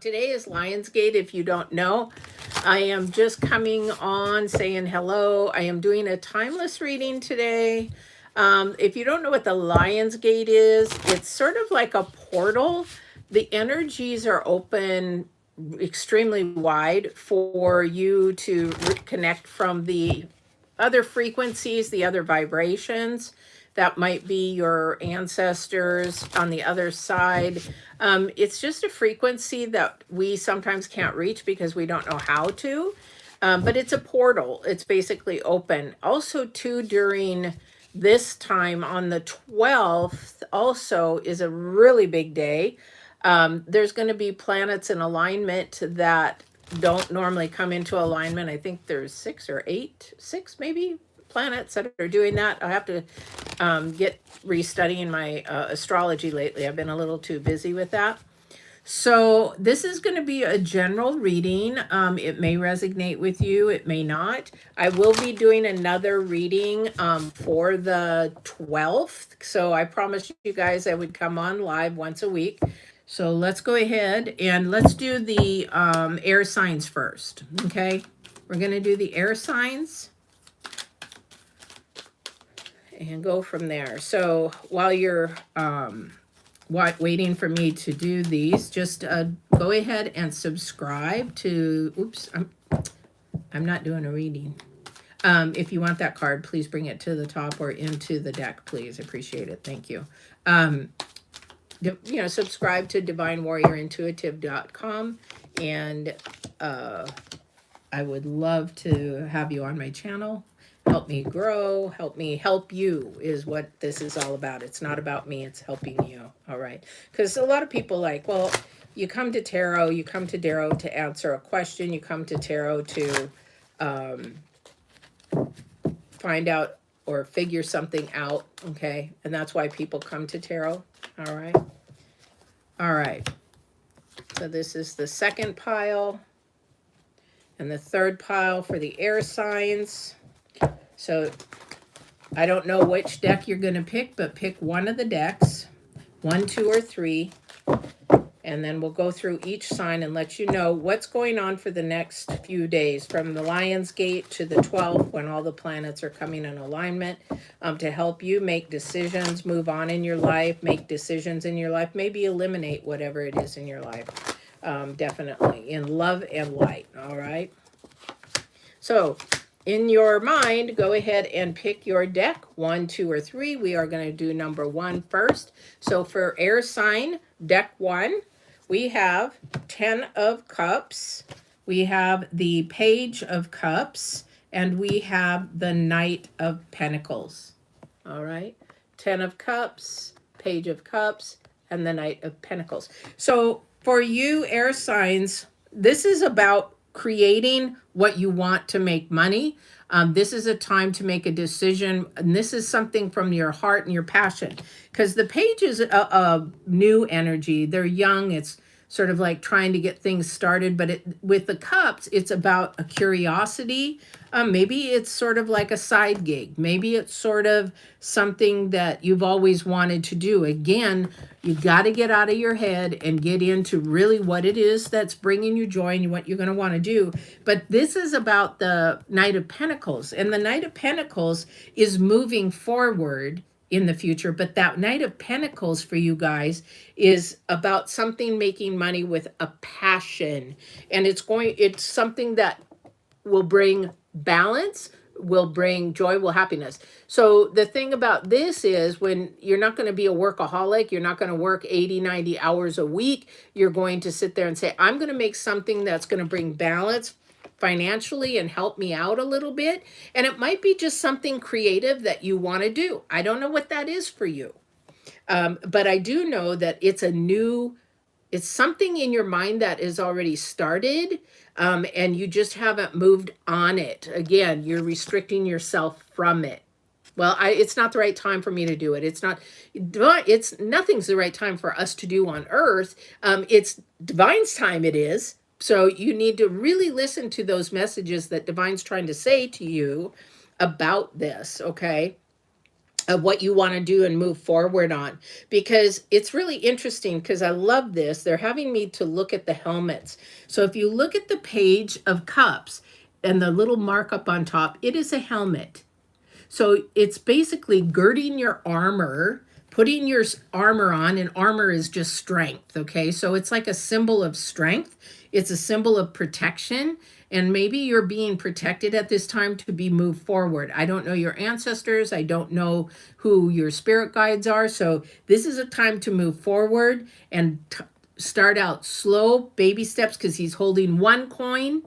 Today is Lionsgate. If you don't know, I am just coming on saying hello. I am doing a timeless reading today. If you don't know what the Lionsgate is, it's sort of like a portal. The energies are open extremely wide for you to connect from the other frequencies, the other vibrations. That might be your ancestors on the other side. It's just a frequency that we sometimes can't reach because we don't know how to. But it's a portal. It's basically open. Also, too, during this time on the 12th, also is a really big day. There's going to be planets in alignment that don't normally come into alignment. I think there's six maybe planets that are doing that. I have to get restudying my astrology lately. I've been a little too busy with that. So this is going to be a general reading. It may resonate with you, it may not. I will be doing another reading for the 12th. So I promised you guys I would come on live once a week. So let's go ahead and let's do the air signs first. Okay, we're going to do the air signs and go from there. So while you're waiting for me to do these, just go ahead and subscribe to, oops, I'm not doing a reading. If you want that card, please bring it to the top or into the deck, please. Appreciate it. Thank you. Subscribe to divinewarriorintuitive.com, and I would love to have you on my channel. Help me grow, help me help you is what this is all about. It's not about me, it's helping you. All right. Because a lot of people well, you come to tarot to answer a question. You come to tarot to find out or figure something out. Okay. And that's why people come to tarot. All right. All right. So this is the second pile and the third pile for the air signs. So I don't know which deck you're going to pick, but pick one of the decks, 1, 2, or 3, and then we'll go through each sign and let you know what's going on for the next few days, from the Lionsgate to the 12th, when all the planets are coming in alignment, to help you make decisions, move on in your life, make decisions in your life, maybe eliminate whatever it is in your life, definitely, in love and light, all right? So in your mind, go ahead and pick your deck, 1, 2, or 3. We are going to do number 1 first. So for air sign, deck 1, we have 10 of Cups, we have the Page of Cups, and we have the Knight of Pentacles. All right, 10 of Cups, Page of Cups, and the Knight of Pentacles. So for you air signs, this is about creating what you want to make money. This is a time to make a decision, and this is something from your heart and your passion, because the page is a new energy. They're young. It's sort of like trying to get things started, but with the cups, it's about a curiosity. Maybe it's sort of like a side gig. Maybe it's sort of something that you've always wanted to do. Again, you got to get out of your head and get into really what it is that's bringing you joy and what you're going to want to do. But this is about the Knight of Pentacles, and the Knight of Pentacles is moving forward in the future. But that Knight of Pentacles for you guys is about something making money with a passion, and it's something that will bring balance, will bring joy, will happiness. So the thing about this is, when you're not going to be a workaholic, you're not going to work 80, 90 hours a week, you're going to sit there and say, I'm going to make something that's going to bring balance financially and help me out a little bit. And it might be just something creative that you want to do. I don't know what that is for you. But I do know that it's something in your mind that is already started, and you just haven't moved on it. Again, you're restricting yourself from it. Well, it's not the right time for me to do it. It's nothing's the right time for us to do on earth. It's divine's time, it is. So you need to really listen to those messages that divine's trying to say to you about this, okay? of what you want to do and move forward on, because it's really interesting, because I love this. They're having me to look at the helmets. So if you look at the page of cups and the little markup on top, it is a helmet. So it's basically girding your armor, putting your armor on, and armor is just strength, okay? So it's like a symbol of strength. It's a symbol of protection, and maybe you're being protected at this time to be moved forward. I don't know your ancestors. I don't know who your spirit guides are. So this is a time to move forward and start out slow, baby steps, because he's holding one coin.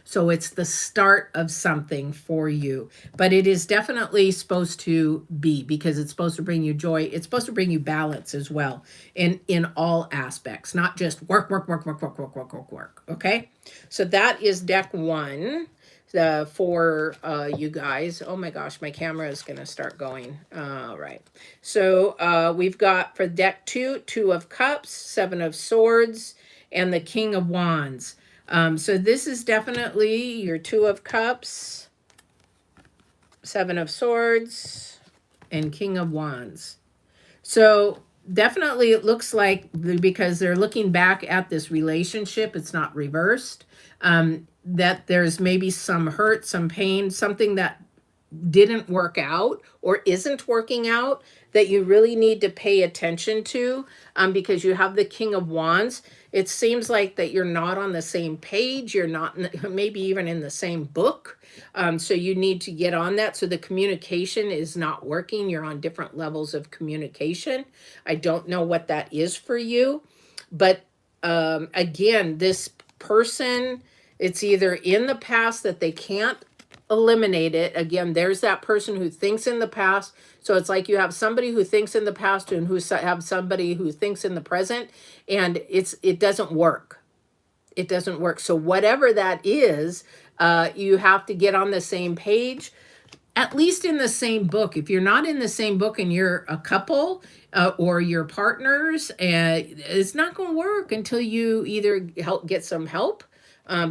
So it's the start of something for you. But it is definitely supposed to be, because it's supposed to bring you joy. It's supposed to bring you balance as well in all aspects, not just work, work, work, work, work, work, work, work, work. Okay? So that is deck one for you guys. Oh my gosh, my camera is going to start going. All right. So we've got for deck two, Two of Cups, Seven of Swords, and the King of Wands. So this is definitely your Two of Cups, Seven of Swords, and King of Wands. So definitely it looks like, because they're looking back at this relationship, it's not reversed, that there's maybe some hurt, some pain, something that didn't work out or isn't working out that you really need to pay attention to, because you have the King of Wands. It seems like that you're not on the same page. You're not maybe even in the same book. So you need to get on that. So the communication is not working. You're on different levels of communication. I don't know what that is for you. But again, this person, it's either in the past that they can't eliminate it. Again, there's that person who thinks in the past. So it's like you have somebody who thinks in the past and have somebody who thinks in the present, and it doesn't work. It doesn't work. So whatever that is, you have to get on the same page, at least in the same book. If you're not in the same book and you're a couple or your partners, it's not going to work until you either get some help,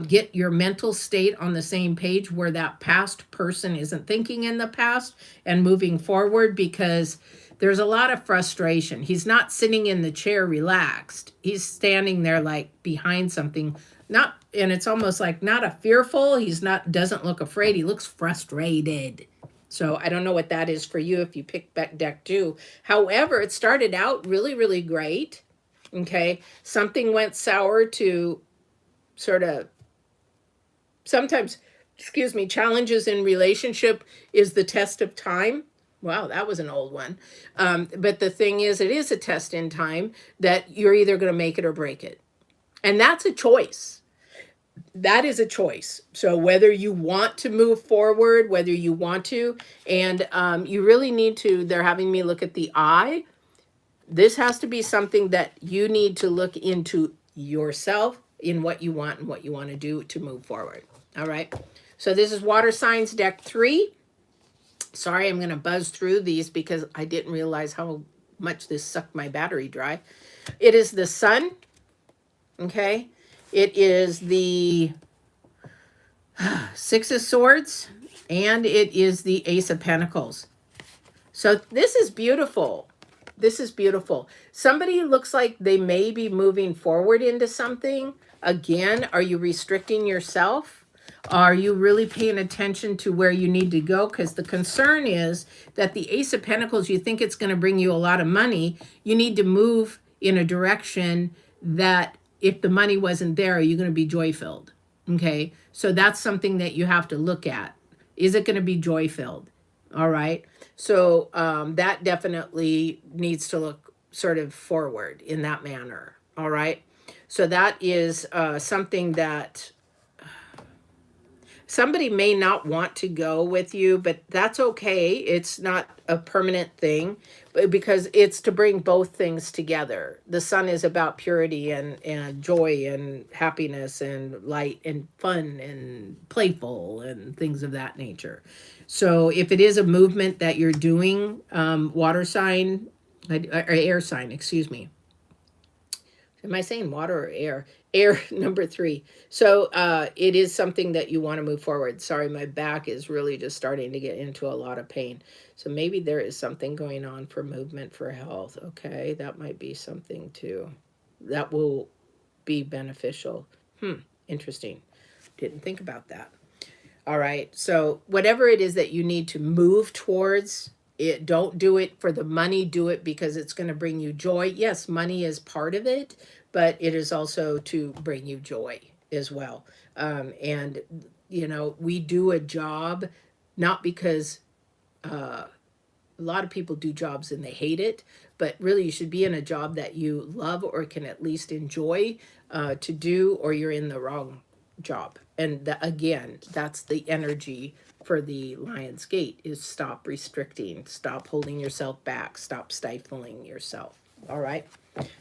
get your mental state on the same page where that past person isn't thinking in the past and moving forward, because there's a lot of frustration. He's not sitting in the chair relaxed. He's standing there like behind something, and it's almost like not a fearful. Doesn't look afraid. He looks frustrated. So I don't know what that is for you if you pick back deck two. However, it started out really, really great. Okay. Something went sour to sort of sometimes, challenges in relationship is the test of time. Wow, that was an old one. But the thing is, it is a test in time that you're either going to make it or break it. And that's a choice. That is a choice. So whether you want to move forward, whether you want to, and you really need to, they're having me look at the eye. This has to be something that you need to look into yourself, in what you want and what you want to do to move forward. All right. So this is water signs deck 3. Sorry, I'm going to buzz through these because I didn't realize how much this sucked my battery dry. It is the Sun. Okay. It is the Six of Swords, and it is the Ace of Pentacles. So this is beautiful. This is beautiful. Somebody looks like they may be moving forward into something. Again, are you restricting yourself? Are you really paying attention to where you need to go? Because the concern is that the Ace of Pentacles, you think it's going to bring you a lot of money. You need to move in a direction that if the money wasn't there, are you going to be joy-filled? Okay, so that's something that you have to look at. Is it going to be joy-filled? All right. So that definitely needs to look sort of forward in that manner. All right. So that is something that somebody may not want to go with you, but that's okay. It's not a permanent thing, because it's to bring both things together. The Sun is about purity and joy and happiness and light and fun and playful and things of that nature. So if it is a movement that you're doing, water sign, or air sign, excuse me. Am I saying water or air? Air, number 3. So it is something that you want to move forward. Sorry, my back is really just starting to get into a lot of pain. So maybe there is something going on for movement, for health. Okay, that might be something too. That will be beneficial. Interesting. Didn't think about that. All right. So whatever it is that you need to move towards, it, don't do it for the money, do it because it's going to bring you joy. Yes, money is part of it, but it is also to bring you joy as well. And we do a job not because a lot of people do jobs and they hate it, but really you should be in a job that you love or can at least enjoy to do, or you're in the wrong job. And again, that's the energy for the Lion's Gate, is stop restricting, stop holding yourself back, stop stifling yourself. All right.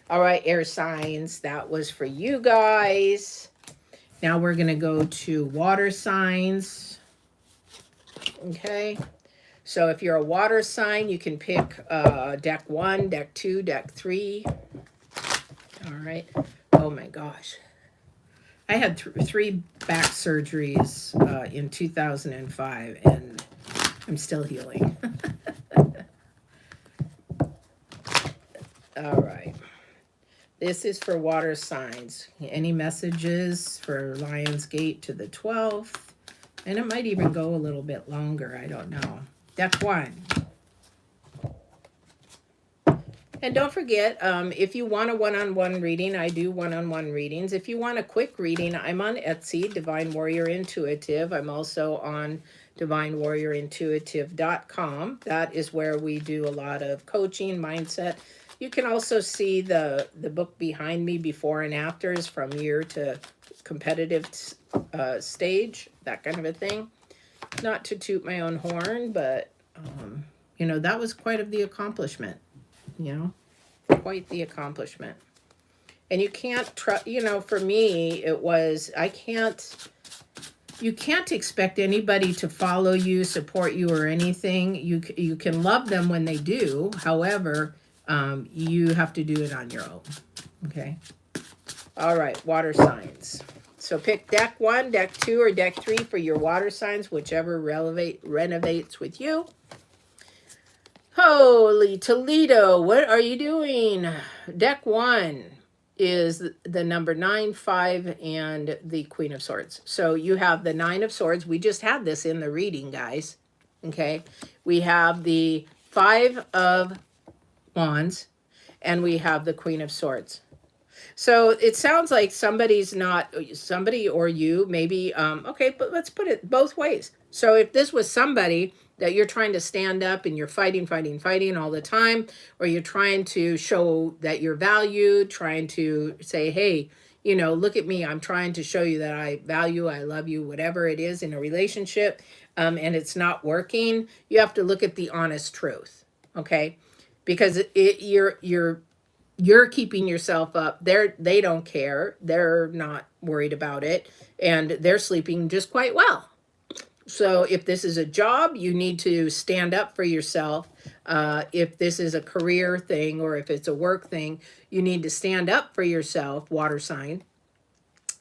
All right, air signs, that was for you guys. Now we're going to go to water signs. Okay. So if you're a water sign, you can pick deck 1, deck 2, deck 3. All right. Oh my gosh. I had 3 back surgeries in 2005, and I'm still healing. All right. This is for water signs. Any messages for Lion's Gate to the 12th? And it might even go a little bit longer. I don't know. Deck 1. And don't forget, if you want a one-on-one reading, I do one-on-one readings. If you want a quick reading, I'm on Etsy, Divine Warrior Intuitive. I'm also on divinewarriorintuitive.com. That is where we do a lot of coaching, mindset. You can also see the book behind me, before and afters, from year to competitive stage, that kind of a thing. Not to toot my own horn, but, that was quite of the accomplishment. Quite the accomplishment. And you can't trust, for me, it was, you can't expect anybody to follow you, support you, or anything. You can love them when they do. However, you have to do it on your own. Okay. All right. Water signs. So pick deck 1, deck 2, or deck 3 for your water signs, whichever renovates with you. Holy Toledo, what are you doing? Deck 1 is the number 9, 5, and the Queen of Swords. So you have the 9 of Swords. We just had this in the reading, guys. Okay. We have the 5 of Wands, and we have the Queen of Swords. So it sounds like somebody or you, maybe, okay, but let's put it both ways. So if this was somebody that you're trying to stand up and you're fighting all the time, or you're trying to show that you're valued, trying to say, hey, look at me, I'm trying to show you that I value, I love you, whatever it is in a relationship, and it's not working, you have to look at the honest truth, okay? Because you're keeping yourself up. They don't care. They're not worried about it, and they're sleeping just quite well. So if this is a job, you need to stand up for yourself. If this is a career thing, or if it's a work thing, you need to stand up for yourself, water sign,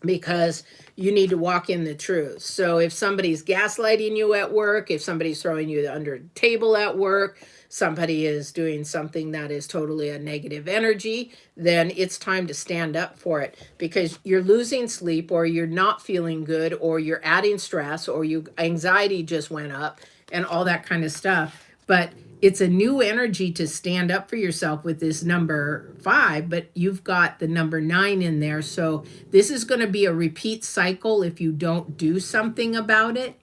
because you need to walk in the truth. So if somebody's gaslighting you at work, if somebody's throwing you under the table at work, somebody is doing something that is totally a negative energy, then it's time to stand up for it, because you're losing sleep, or you're not feeling good, or you're adding stress, or anxiety just went up, and all that kind of stuff. But it's a new energy to stand up for yourself with this number 5, but you've got the number 9 in there. So this is going to be a repeat cycle if you don't do something about it.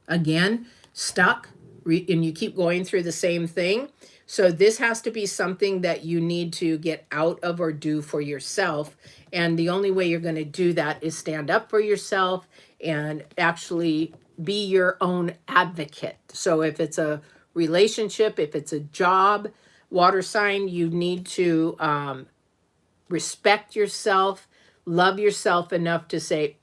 Again, stuck, and you keep going through the same thing. So this has to be something that you need to get out of or do for yourself. And the only way you're going to do that is stand up for yourself and actually be your own advocate. So if it's a relationship, if it's a job, water sign, you need to respect yourself, love yourself enough to say,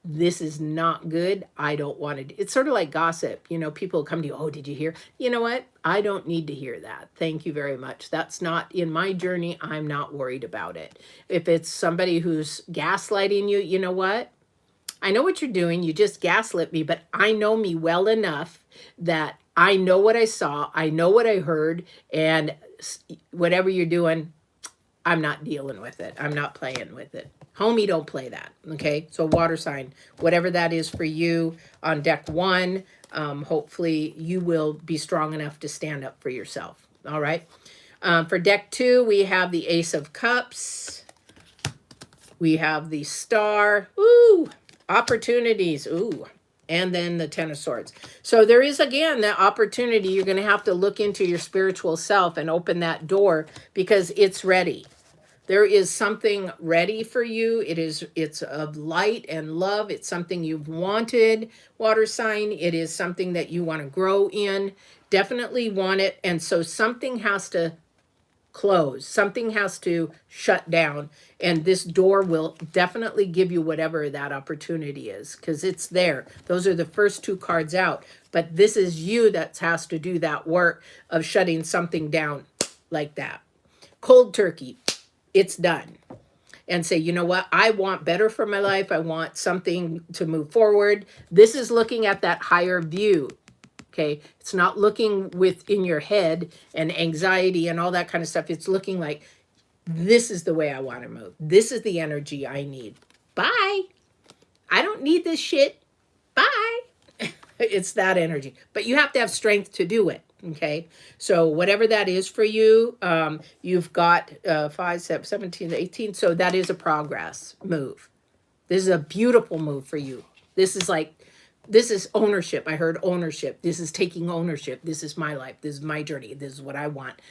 this is not good. I don't want it. It's sort of like gossip. You know, people come to you, oh, did you hear? You know what? I don't need to hear that. Thank you very much. That's not in my journey. I'm not worried about it. If it's somebody who's gaslighting you, you know what? I know what you're doing. You just gaslit me, but I know me well enough that I know what I saw. I know what I heard. And whatever you're doing, I'm not dealing with it. I'm not playing with it. Homie, don't play that. Okay. So water sign, whatever that is for you on deck 1, hopefully you will be strong enough to stand up for yourself. All right. For deck 2, we have the Ace of Cups. We have the Star. Ooh, opportunities. Ooh. And then the Ten of Swords. So there is, again, that opportunity. You're going to have to look into your spiritual self and open that door because it's ready. There is something ready for you. It's of light and love. It's something you've wanted, water sign. It is something that you want to grow in. Definitely want it. And so something has to close. Something has to shut down. And this door will definitely give you whatever that opportunity is because it's there. Those are the first 2 cards out. But this is you that has to do that work of shutting something down like that. Cold turkey. It's done. And say, you know what? I want better for my life. I want something to move forward. This is looking at that higher view. Okay. It's not looking within your head and anxiety and all that kind of stuff. It's looking like, this is the way I want to move. This is the energy I need. Bye. I don't need this shit. Bye. It's that energy. But you have to have strength to do it. Okay, so whatever that is for you, you've got 5, 7, 17, 18. So that is a progress move. This is a beautiful move for you. This is ownership. I heard ownership. This is taking ownership. This is my life. This is my journey. This is what I want.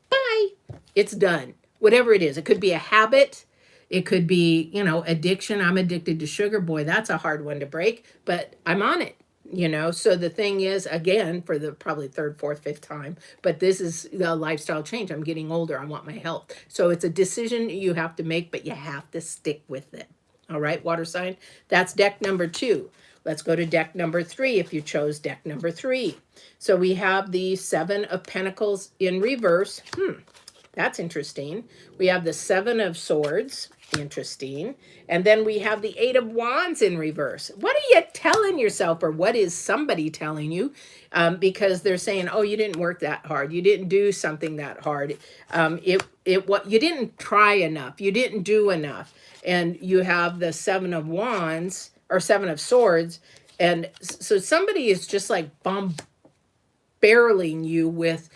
Bye. It's done. Whatever it is. It could be a habit. It could be, addiction. I'm addicted to sugar. Boy, that's a hard one to break, but I'm on it. So the thing is, again, for the probably 3rd, 4th, 5th time, but this is the lifestyle change. I'm getting older. I want my health. So it's a decision you have to make, but you have to stick with it. All right, water sign. That's deck number 2. Let's go to deck number 3 if you chose deck number 3. So we have the 7 of Pentacles in reverse. That's interesting. We have the 7 of Swords. Interesting. And then we have the 8 of Wands in reverse. What are you telling yourself, or what is somebody telling you? Because they're saying, oh, you didn't work that hard. You didn't do something that hard. What you didn't try enough. You didn't do enough. And you have the 7 of Wands or 7 of Swords. And so somebody is just like barreling you with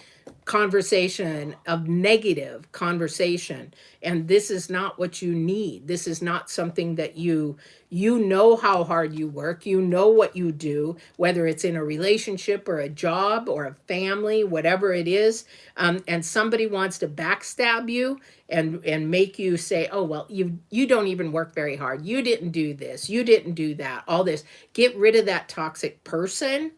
conversation, of negative conversation, and this is not what you need. This is not something that you know how hard you work, you know what you do, whether it's in a relationship or a job or a family, whatever it is, and somebody wants to backstab you and make you say, oh, well, you don't even work very hard, you didn't do this, you didn't do that, all this. Get rid of that toxic person,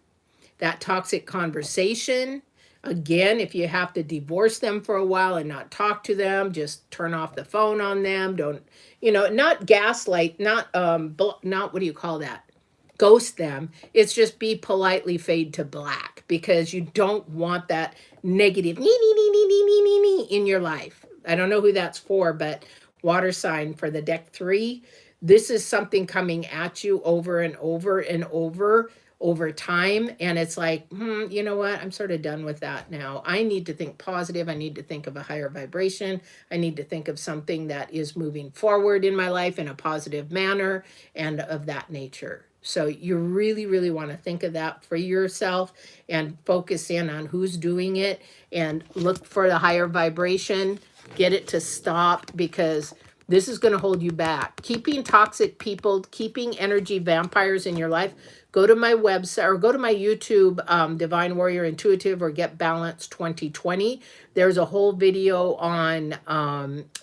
that toxic conversation. Again, if you have to divorce them for a while and not talk to them, just turn off the phone on them. Don't, not gaslight, not what do you call that? Ghost them. It's just be politely fade to black, because you don't want that negative in your life. I don't know who that's for, but water sign for the deck 3. This is something coming at you over and over and over time, and it's like, you know what, I'm sort of done with that now. I need to think positive. I need to think of a higher vibration. I need to think of something that is moving forward in my life in a positive manner and of that nature. So you really, really want to think of that for yourself and focus in on who's doing it and look for the higher vibration. Get it to stop, because this is going to hold you back. Keeping toxic people, keeping energy vampires in your life. Go to my website or go to my YouTube, Divine Warrior Intuitive or Get Balance 2020. There's a whole video on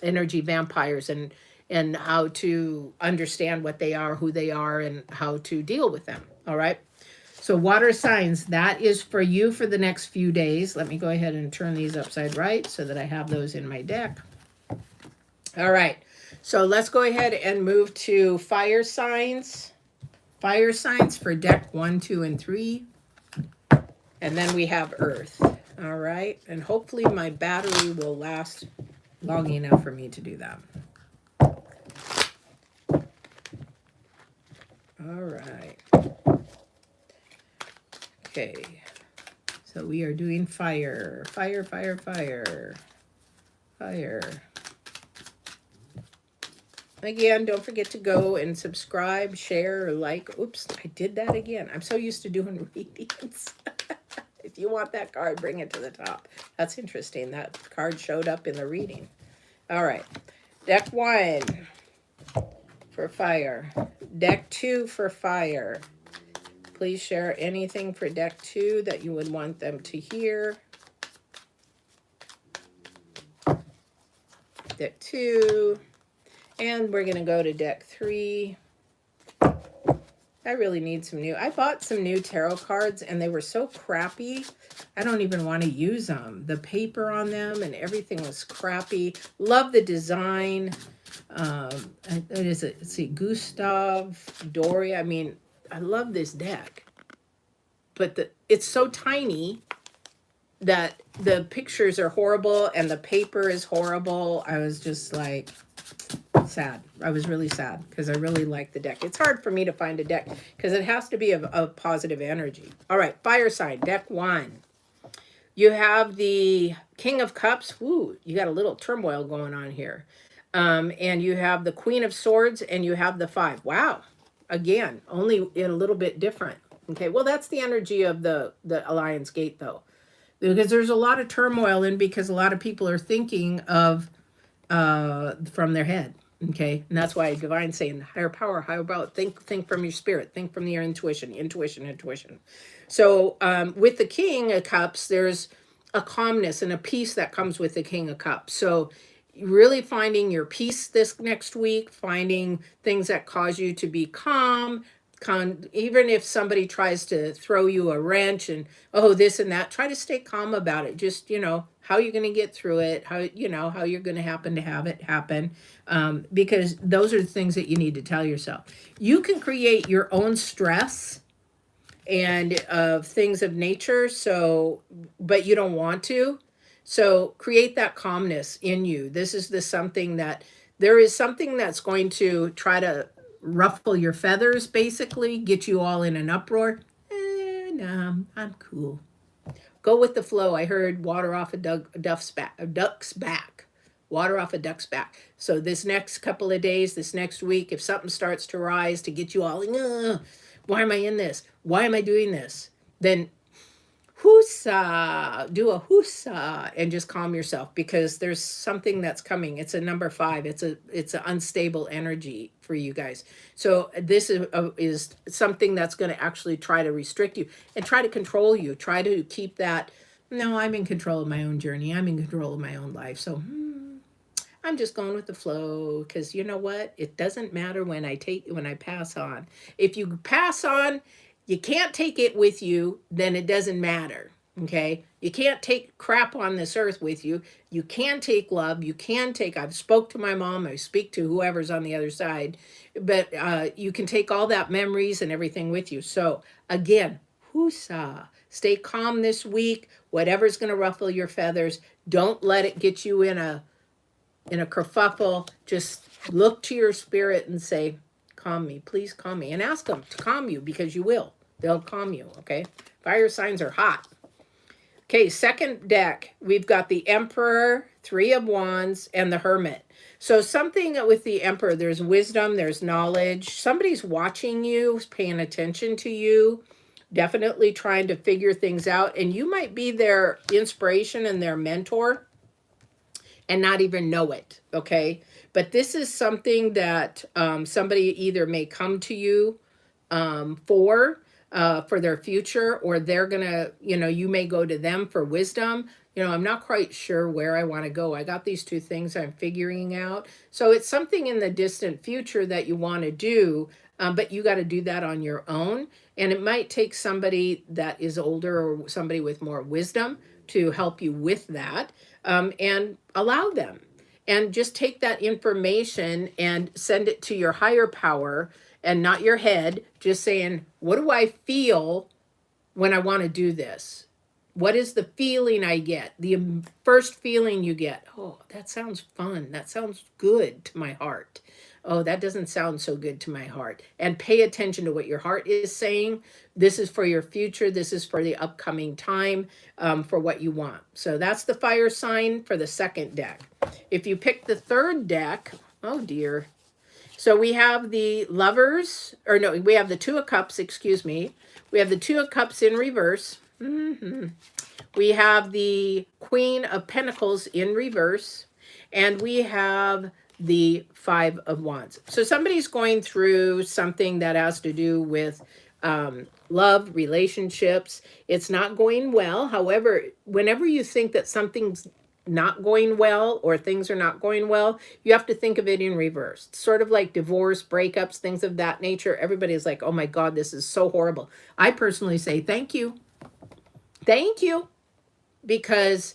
energy vampires and how to understand what they are, who they are, and how to deal with them. All right. So water signs, that is for you for the next few days. Let me go ahead and turn these upside right so that I have those in my deck. All right. So let's go ahead and move to fire signs. Fire signs for deck 1, 2, and 3. And then we have Earth. All right. And hopefully my battery will last long enough for me to do that. All right. Okay. So we are doing fire. Fire, fire, fire. Fire. Again, don't forget to go and subscribe, share, or like. Oops, I did that again. I'm so used to doing readings. If you want that card, bring it to the top. That's interesting. That card showed up in the reading. All right. Deck 1 for fire. Deck 2 for fire. Please share anything for deck 2 that you would want them to hear. Deck 2. And we're going to go to deck 3. I really need some new. I bought some new tarot cards and they were so crappy. I don't even want to use them. The paper on them and everything was crappy. Love the design. What is it? Let's see. Gustav, Doria. I mean, I love this deck. But it's so tiny that the pictures are horrible and the paper is horrible. I was just like sad. I was really sad because I really like the deck. It's hard for me to find a deck because it has to be of positive energy. All right, fire sign, deck 1. You have the King of Cups. Ooh, you got a little turmoil going on here. And you have the Queen of Swords and you have the 5. Wow. Again, only in a little bit different. Okay, well, that's the energy of the Alliance Gate, though. Because there's a lot of turmoil in because a lot of people are thinking of from their head. Okay, and that's why Divine's saying higher power, higher about think from your spirit, think from your intuition. So with the King of Cups, there's a calmness and a peace that comes with the King of Cups. So really finding your peace this next week, finding things that cause you to be calm. Even if somebody tries to throw you a wrench and this and that, try to stay calm about it. Just how you're going to get through it, how you're going to have it happen, because those are the things that you need to tell yourself. You can create your own stress and things of nature, but you don't want to. So create that calmness in you. This is something that there is something that's going to try to ruffle your feathers, basically, get you all in an uproar. Nah, I'm cool. Go with the flow. I heard water off a duck's back. Water off a duck's back. So this next couple of days, this next week, if something starts to rise to get you all, why am I in this? Why am I doing this? Then Hoosa, do a hoosa and just calm yourself because there's something that's coming. It's a number 5. It's an unstable energy for you guys. So this is something that's going to actually try to restrict you and try to control you. Try to keep that. No, I'm in control of my own journey. I'm in control of my own life. So I'm just going with the flow because you know what? It doesn't matter when I pass on. If you pass on, you can't take it with you, then it doesn't matter, okay? You can't take crap on this earth with you. You can take love. You can take, I've spoke to my mom. I speak to whoever's on the other side. But you can take all that memories and everything with you. So, again, hoosa. Stay calm this week. Whatever's going to ruffle your feathers, don't let it get you in a kerfuffle. Just look to your spirit and say, calm me, please calm me. And ask them to calm you because you will. They'll calm you, okay? Fire signs are hot. Okay, second deck, we've got the Emperor, 3 of Wands, and the Hermit. So something with the Emperor, there's wisdom, there's knowledge. Somebody's watching you, paying attention to you, definitely trying to figure things out. And you might be their inspiration and their mentor and not even know it, okay? But this is something that somebody either may come to you for their future, or they're gonna, you may go to them for wisdom. I'm not quite sure where I want to go. I got these 2 things I'm figuring out. So it's something in the distant future that you want to do, but you got to do that on your own. And it might take somebody that is older or somebody with more wisdom to help you with that, and allow them. and just take that information and send it to your higher power and not your head, just saying, what do I feel when I want to do this? What is the feeling I get? The first feeling you get, oh, that sounds fun. That sounds good to my heart. Oh, that doesn't sound so good to my heart. And pay attention to what your heart is saying. This is for your future. This is for the upcoming time, for what you want. So that's the fire sign for the second deck. If you pick the third deck, oh dear. So we have the lovers, or no, we have the two of cups, excuse me. We have the two of cups in reverse. We have the Queen of Pentacles in reverse, and we have the Five of Wands. So somebody's going through something that has to do with love, relationships. It's not going well. However, whenever you think that something's not going well or things are not going well, you have to think of it in reverse. Sort of like divorce, breakups, things of that nature. Everybody's like, oh my God, this is so horrible. I personally say, thank you. Thank you. Because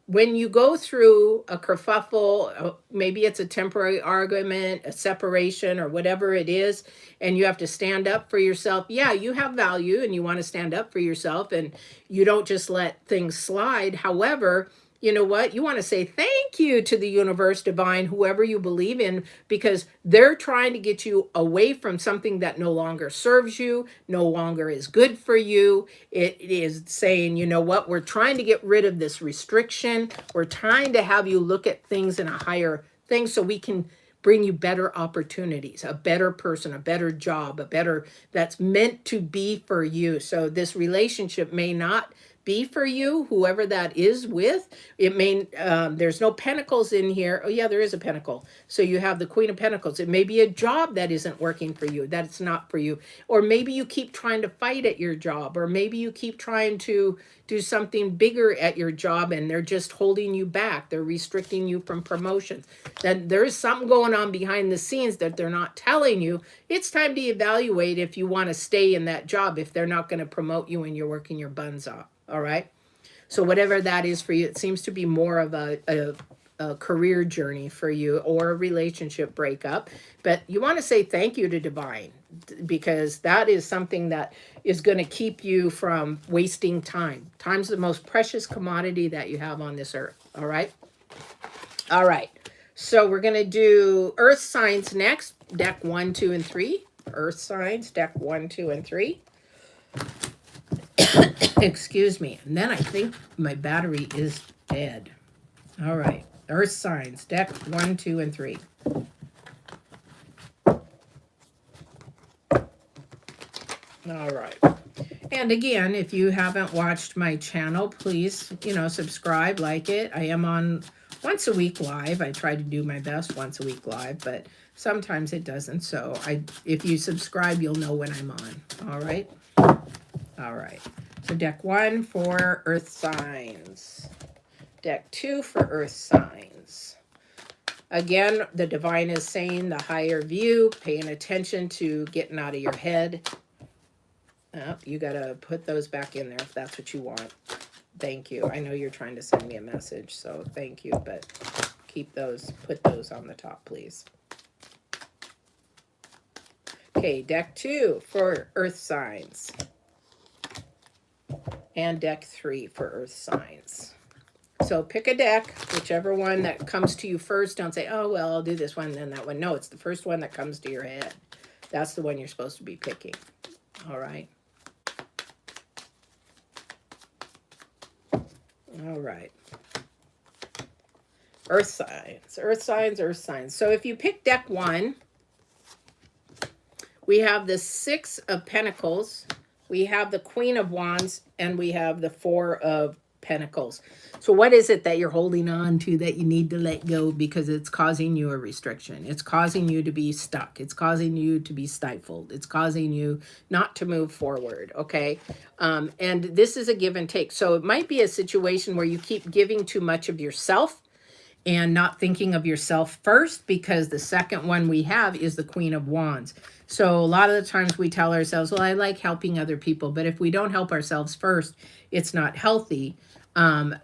when you go through a kerfuffle, maybe it's a temporary argument, a separation, or whatever it is, and you have to stand up for yourself. Yeah, you have value and you want to stand up for yourself and you don't just let things slide. However, you know what? You want to say thank you to the universe, divine, whoever you believe in, because they're trying to get you away from something that no longer serves you, no longer is good for you. It is saying, you know what? We're trying to get rid of this restriction. We're trying to have you look at things in a higher thing so we can bring you better opportunities, a better person, a better job, a better that's meant to be for you. So this relationship may not be for you, whoever that is with. It may, there's no pentacles in here. Oh yeah, there is a pentacle. So you have the Queen of Pentacles. It may be a job that isn't working for you, that it's not for you. Or maybe you keep trying to fight at your job, or maybe you keep trying to do something bigger at your job and they're just holding you back. They're restricting you from promotions. Then there is something going on behind the scenes that they're not telling you. It's time to evaluate if you want to stay in that job if they're not going to promote you and you're working your buns off. All right. So whatever that is for you, it seems to be more of a career journey for you or a relationship breakup. But you want to say thank you to divine, because that is something that is going to keep you from wasting time. Time's the most precious commodity that you have on this earth. All right. All right. So we're going to do earth signs next. Deck 1, 2, and 3. Earth signs, deck 1, 2, and 3. Excuse me. And then I think my battery is dead. All right. Earth signs, deck 1, 2, and 3. All right. And again, if you haven't watched my channel, please, subscribe, like it. I am on once a week live. I try to do my best once a week live, but sometimes it doesn't. So if you subscribe, you'll know when I'm on. All right. All right. So deck 1 for earth signs. Deck 2 for earth signs. Again, the divine is saying the higher view, paying attention to getting out of your head. Oh, you got to put those back in there if that's what you want. Thank you. I know you're trying to send me a message, so thank you, but keep those, put those on the top, please. Okay, deck 2 for earth signs. And deck 3 for earth signs. So pick a deck, whichever one that comes to you first. Don't say, oh, well, I'll do this one, then that one. No, it's the first one that comes to your head. That's the one you're supposed to be picking. All right. All right. Earth signs, earth signs, earth signs. So if you pick deck 1, we have the 6 of Pentacles. We have the Queen of Wands, and we have the 4 of Pentacles. So what is it that you're holding on to that you need to let go because it's causing you a restriction? It's causing you to be stuck. It's causing you to be stifled. It's causing you not to move forward, okay? And this is a give and take. So it might be a situation where you keep giving too much of yourself and not thinking of yourself first, because the second one we have is the Queen of Wands. So a lot of the times we tell ourselves, well, I like helping other people, but if we don't help ourselves first, it's not healthy.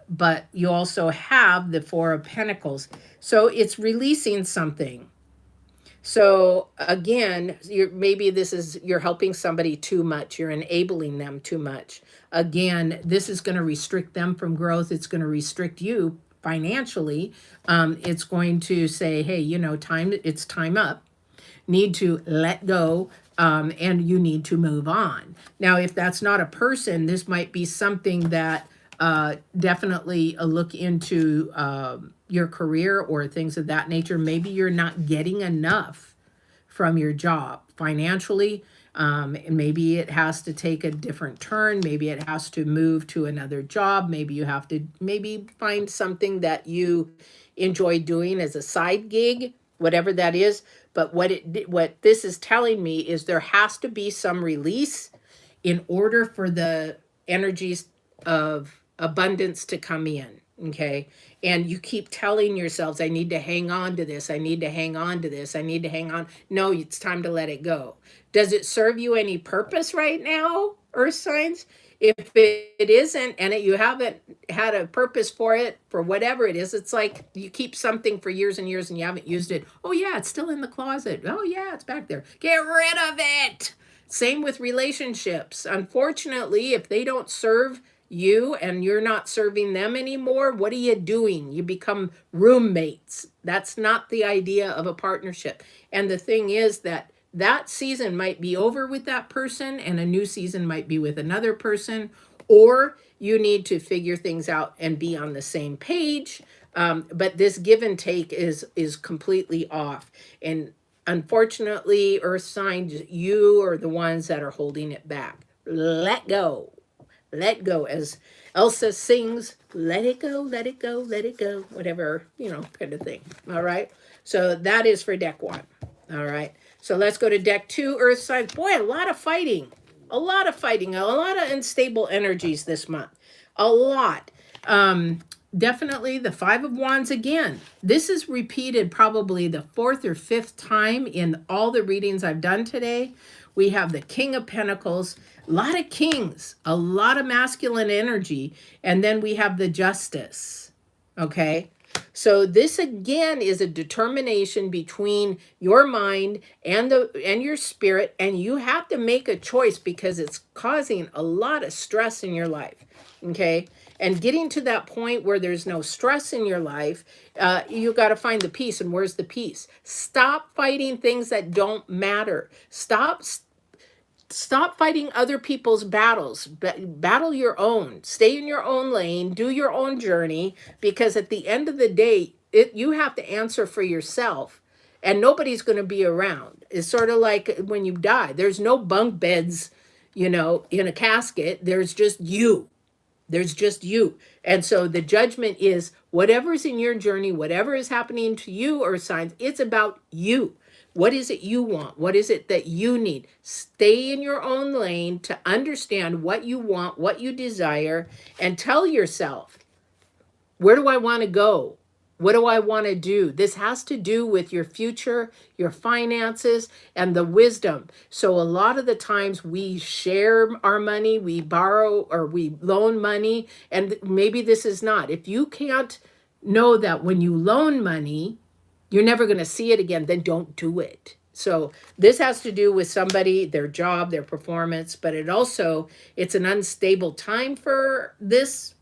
But you also have the Four of Pentacles. So it's releasing something. So again, maybe this is, you're helping somebody too much. You're enabling them too much. Again, this is going to restrict them from growth. It's going to restrict you financially. It's going to say, hey, you know, it's time up. Need to let go, and you need to move on. Now, if that's not a person, this might be something that definitely look into your career or things of that nature. Maybe you're not getting enough from your job financially. And maybe it has to take a different turn. Maybe it has to move to another job. Maybe you have to find something that you enjoy doing as a side gig, whatever that is. But what this is telling me is there has to be some release in order for the energies of abundance to come in. Okay. And you keep telling yourselves, I need to hang on to this. I need to hang on to this. I need to hang on. No, it's time to let it go. Does it serve you any purpose right now, Earth signs? If it isn't, and you haven't had a purpose for it, for whatever it is, it's like you keep something for years and years and you haven't used it. Oh yeah, it's still in the closet. Oh yeah, it's back there. Get rid of it. Same with relationships. Unfortunately, if they don't serve you and you're not serving them anymore, what are you doing? You become roommates. That's not the idea of a partnership. And the thing is that season might be over with that person and a new season might be with another person, or you need to figure things out and be on the same page. But this give and take is completely off. And unfortunately, Earth signs, you are the ones that are holding it back. Let go. Let go. As Elsa sings, let it go, let it go, let it go, whatever, you know, kind of thing. All right. So that is for deck 1. All right. So let's go to deck 2, Earth signs. Boy, a lot of fighting. A lot of fighting. A lot of unstable energies this month. A lot. Definitely the Five of Wands again. This is repeated probably the 4th or 5th time in all the readings I've done today. We have the King of Pentacles, a lot of kings, a lot of masculine energy, and then we have the Justice. Okay? So this again is a determination between your mind and your spirit, and you have to make a choice because it's causing a lot of stress in your life. Okay? And getting to that point where there's no stress in your life, you got to find the peace. And where's the peace? Stop fighting things that don't matter. Stop fighting other people's battles. Battle your own. Stay in your own lane. Do your own journey. Because at the end of the day, you have to answer for yourself. And nobody's going to be around. It's sort of like when you die. There's no bunk beds, you know, in a casket. There's just you. There's just you. And so the judgment is whatever's in your journey, whatever is happening to you, Earth signs, it's about you. What is it you want? What is it that you need? Stay in your own lane to understand what you want, what you desire, and tell yourself, where do I want to go? What do I want to do? This has to do with your future, your finances, and the wisdom. So a lot of the times we share our money, we borrow or we loan money, and maybe this is not. If you can't know that when you loan money, you're never going to see it again, then don't do it. So this has to do with somebody, their job, their performance, but it's an unstable time for this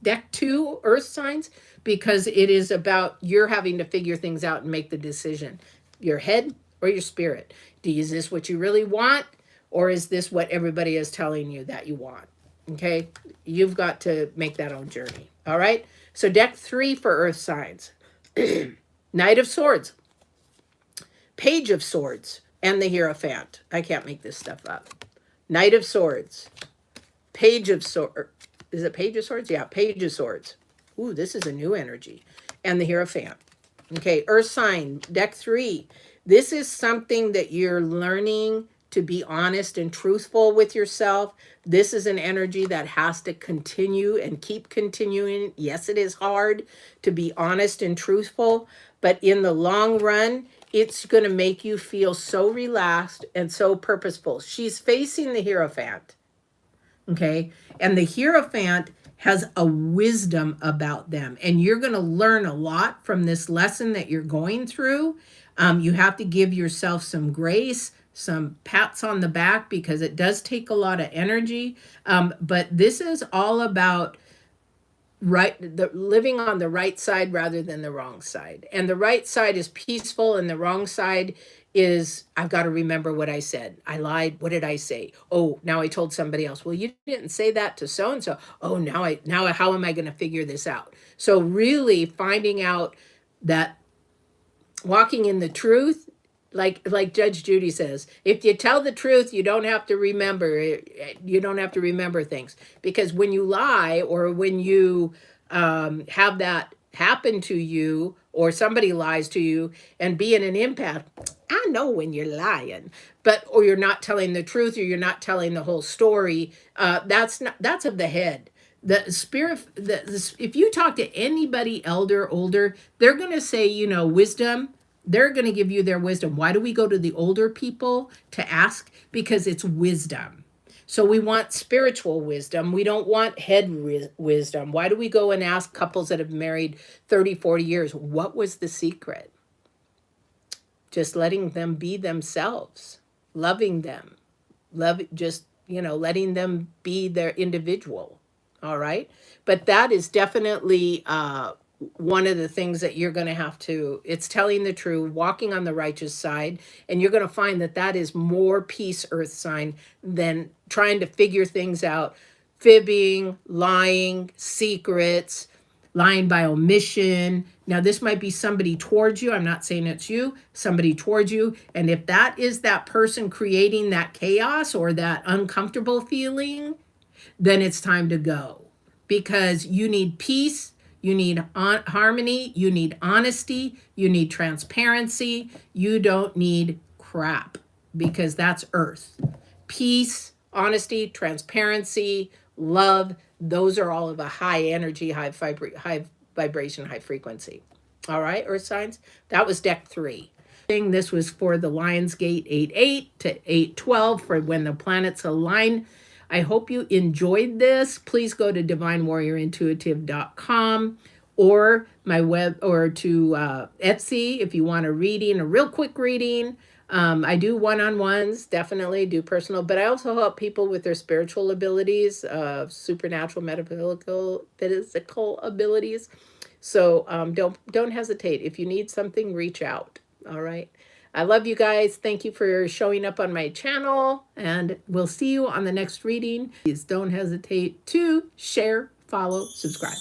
deck 2 Earth signs, because it is about you're having to figure things out and make the decision. Your head or your spirit. Is this what you really want? Or is this what everybody is telling you that you want? Okay. You've got to make that own journey. All right. So deck 3 for Earth signs. Knight of Swords. Page of Swords. And the Hierophant. I can't make this stuff up. Knight of Swords. Page of Swords. Is it Page of Swords? Yeah, Page of Swords. Ooh, this is a new energy. And the Hierophant. Okay, Earth sign, deck 3. This is something that you're learning to be honest and truthful with yourself. This is an energy that has to continue and keep continuing. Yes, it is hard to be honest and truthful, but in the long run, it's going to make you feel so relaxed and so purposeful. She's facing the Hierophant. Okay, and the Hierophant has a wisdom about them. And you're going to learn a lot from this lesson that you're going through. You have to give yourself some grace, some pats on the back, because it does take a lot of energy. But this is all about living on the right side rather than the wrong side. And the right side is peaceful, and the wrong side is, I've got to remember what I said. I lied. What did I say? Oh, now I told somebody else. Well, you didn't say that to so and so. Oh, now how am I going to figure this out? So really finding out that walking in the truth, like Judge Judy says, if you tell the truth, you don't have to remember things, because when you lie, or when you have that happen to you, or somebody lies to you, and being an empath, I know when you're lying, or you're not telling the truth, or you're not telling the whole story. That's of the head. The spirit, if you talk to anybody older, they're going to say, wisdom. They're going to give you their wisdom. Why do we go to the older people to ask? Because it's wisdom. So we want spiritual wisdom. We don't want head wisdom. Why do we go and ask couples that have married 30, 40 years? What was the secret? Just letting them be themselves, loving them, letting them be their individual. All right. But that is definitely one of the things that you're going to have to, it's telling the truth, walking on the righteous side. And you're going to find that that is more peace, earth sign, than trying to figure things out, fibbing, lying, secrets, lying by omission. Now, this might be somebody towards you. I'm not saying it's you, somebody towards you. And if that is that person creating that chaos or that uncomfortable feeling, then it's time to go, because you need peace, you need harmony, you need honesty, you need transparency. You don't need crap, because that's earth. Peace, honesty, transparency, love, those are all of a high energy, high vibration, high frequency. All right, earth signs. That was deck 3. This was for the Lionsgate 8-8 to 8-12 for when the planets align. I hope you enjoyed this. Please go to divinewarriorintuitive.com or my web, or to Etsy if you want a reading, a real quick reading. I do one-on-ones, definitely do personal, but I also help people with their spiritual abilities, supernatural, metaphysical, physical abilities. So don't hesitate. If you need something, reach out. All right. I love you guys. Thank you for showing up on my channel, and we'll see you on the next reading. Please don't hesitate to share, follow, subscribe.